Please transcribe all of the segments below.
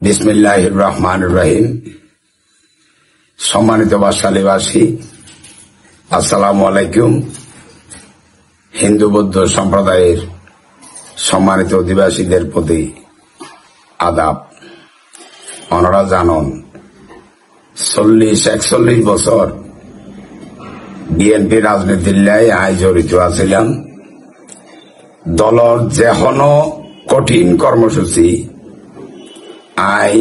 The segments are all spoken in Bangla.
বিসমিল্লাহির রহমানির রহিম। সম্মানিত বাসালীবাসী, আসসালামু আলাইকুম। হিন্দু বৌদ্ধ সম্প্রদায়ের সম্মানিত অধিবাসীদের প্রতি আদাব। ওনারা জানন 40-41 বছর বিএনপি রাজনীতির লাই আই জড়িত আছিলাম। দলর যেহনো কঠিন কর্মসূচি আই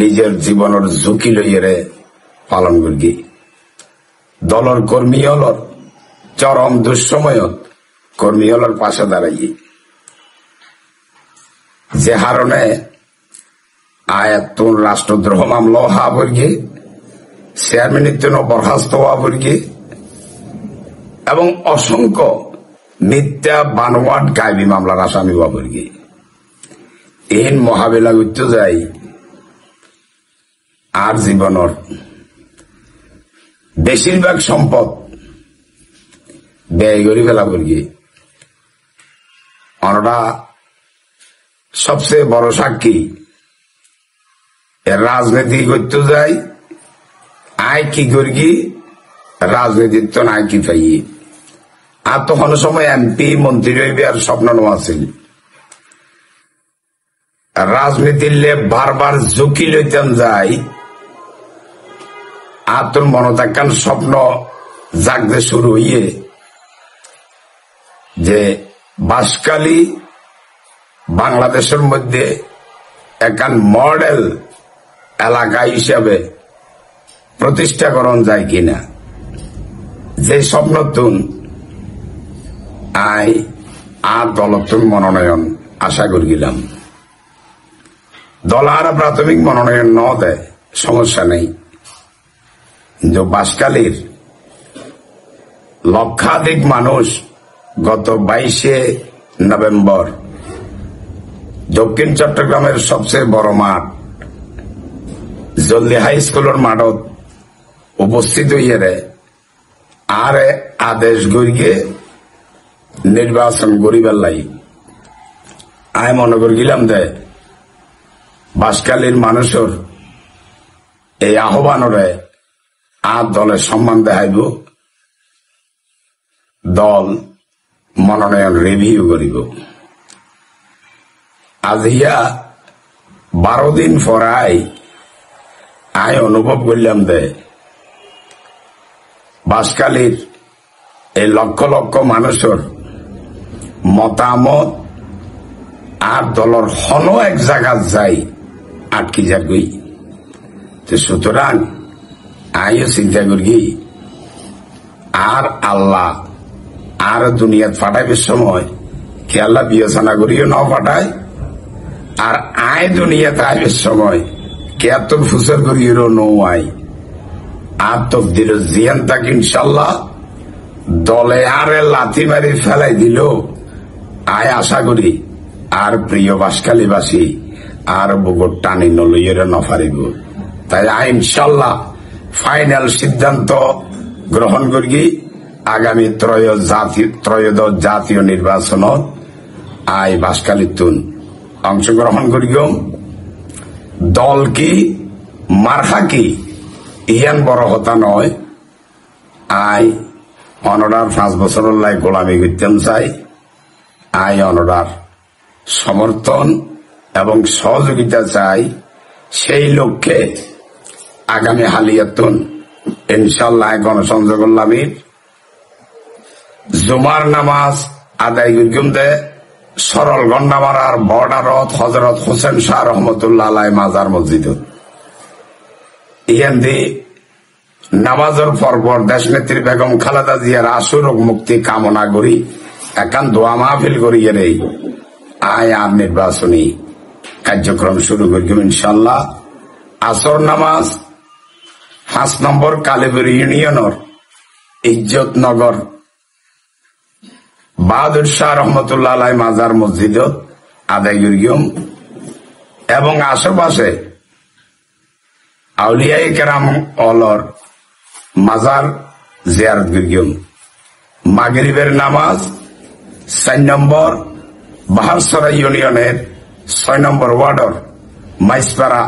নিজের জীবনের ঝুঁকি লইয়ে পালন করি। দলর কর্মী হলর চরম দুঃসময়ত কর্মী হলর পাশে দাঁড়াই, যে হারণে আয়াতুন রাষ্ট্রদ্রোহ মামলা হওয়া পড়ি, চেয়ারম্যানের জন্য বরখাস্ত হওয়া পড়ি এবং অসংখ্য মিথ্যা বানোয়াট গায়বী মামলার আসামি হওয়া পড়ি। এই মহাবেলা করতে যাই আর জীবনের বেশিরভাগ সম্পদ ব্যয় করে ফেলা করি। আমরা সবচেয়ে বড় সাক্ষী। রাজনীতি করতে যাই আয় কি করি, রাজনীতির তো নাই কি পাই। আর তখন সময় এমপি মন্ত্রী হইবে আর স্বপ্ন আছিল। রাজনীতির বারবার ঝুঁকি লইতেন যাই, আর তোর মনতাকান স্বপ্ন জাগতে শুরু হইয়ে যে বাঁশখালী বাংলাদেশের মধ্যে একান মডেল এলাকা হিসাবে প্রতিষ্ঠা করণ যায় কিনা। যে স্বপ্নতুন আই আর দলতুন মনোনয়ন আশা করিলাম। দল আর প্রাথমিক মনোনয়ন ন দেয় সমস্যা নেই, কিন্তু বাঁশখালীর লক্ষাধিক মানুষ গত 22শে নভেম্বর দক্ষিণ চট্টগ্রামের সবচেয়ে বড় মাঠ জলদি হাই স্কুলের মাঠত উপস্থিত হইয়ে আর আদেশ গড়িয়ে নির্বাচন করিবার লাই আয় মনে করিলাম দে বাঁশখালীর মানুষের এই আহ্বানরে আর দলের সম্মান দেখাইব, দল মনোনয়ন রিভিউ করিব। আজ ইয়া 12 দিন পরাই আয় অনুভব করলাম দে বাঁশখালীর এই লক্ষ লক্ষ মানুষের মতামত আর দলর হন এক জায়গা যাই আটকি যাবই। সুতরাং আইও চিন্তা করি আর আল্লাহ আর দুনিয়াত ফাটাইবার সময় কে আল্লাহ বিবেচনা করিও নাও ফাটায়, আর আয় দুনিয়াতে আইবার সময় কে তোর ফুসর করিও নৌ আই। আর তো দিল জিয়ান তাক ইনশাল্লাহ দলে আরে লাথি মারি ফেলাই দিল আয় আশা করি আর প্রিয় বাঁশখালীবাসী আর বুকুর টানি নলইয়ের নফারিব। তাই আয় ইনশাল্লাহ ফাইনাল সিদ্ধান্ত গ্রহণ করি আগামী ত্রয়োদশ জাতীয় নির্বাচনত আয় বাঁশখালীতুন অংশগ্রহণ করি। দল কি মার্কা কি ইয়ান বড় হতা নয়। আয় অনডার 5 বছরের লাই গোলামি করতেন চাই। আয় অনডার সমর্থন এবং সহযোগিতা চাই। সেই লক্ষ্যে আগামী হালিয়াতুন ইনশাল্লাহ গণসংযোগ লামির জুমার নামাজ আদায় করিম দে সরল গন্ডামারার বর্ডারত হজরত হোসেন শাহ রহমতুল্লাহ আলাই মাজার মসজিদত ইহান্দি নামাজের পরপর দেশনেত্রী বেগম খালেদা জিয়ার আশু রোগ মুক্তি কামনা করি একান দোয়া মাহফিল করিয়ে রে আয় আর নির্বাচনী কার্যক্রম শুরু করিম ইনশাল্লাহ। আসর নামাজ 5 নম্বর কালীপুর ইউনিয়নের ইজ্জতনগর বাহাদুর শাহ রহমতুল্লাহ আলাই মাজার মসজিদত আদায় করিম এবং আশেপাশে আউলিয়ায়ে কেরাম অলর মাজার জিয়ারত করিম। মাগরিবের নামাজ 4 নম্বর বাহারসরা ইউনিয়নের 6 নম্বর ওয়ার্ডর মাইজপাড়া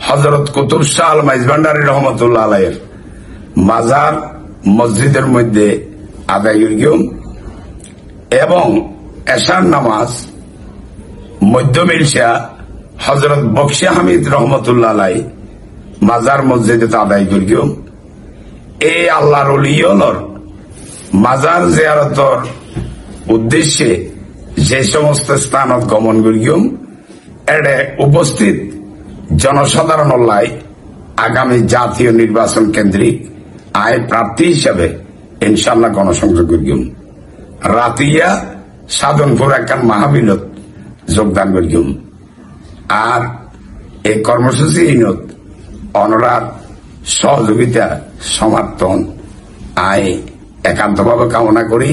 হজরত কুতুব শাহ আল মাইজভান্ডারী রহমতুল্লাহ আলাইয়ের মাজার মসজিদের মধ্যে আদায় করিম এবং এশার নামাজ মধ্য মিলসা হজরত বক্সি হামিদ রহমতুল্লাহ আলাই মাজার মসজিদে আদায় করিম। এই আল্লাহর ওলিয়র মাজার জিয়ারতর উদ্দেশ্যে যে সমস্ত স্থানত গমন করিম এডে উপস্থিত জনসাধারণ আগামী জাতীয় নির্বাচন কেন্দ্রিক আয় প্রার্থী হিসাবে ইনশাল্লাহ গণসংযোগ করিম। রাতিয়া সাধনপুর একখান মাহবিলত যোগদান করিম। আর এই কর্মসূচি অনরার সহযোগিতা সমর্থন আয় একান্তভাবে কামনা করি।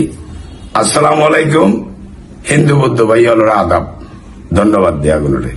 আসসালামু আলাইকুম। হিন্দু বৌদ্ধ ভাই আদাব। ধন্যবাদ দেয়া গুণরে।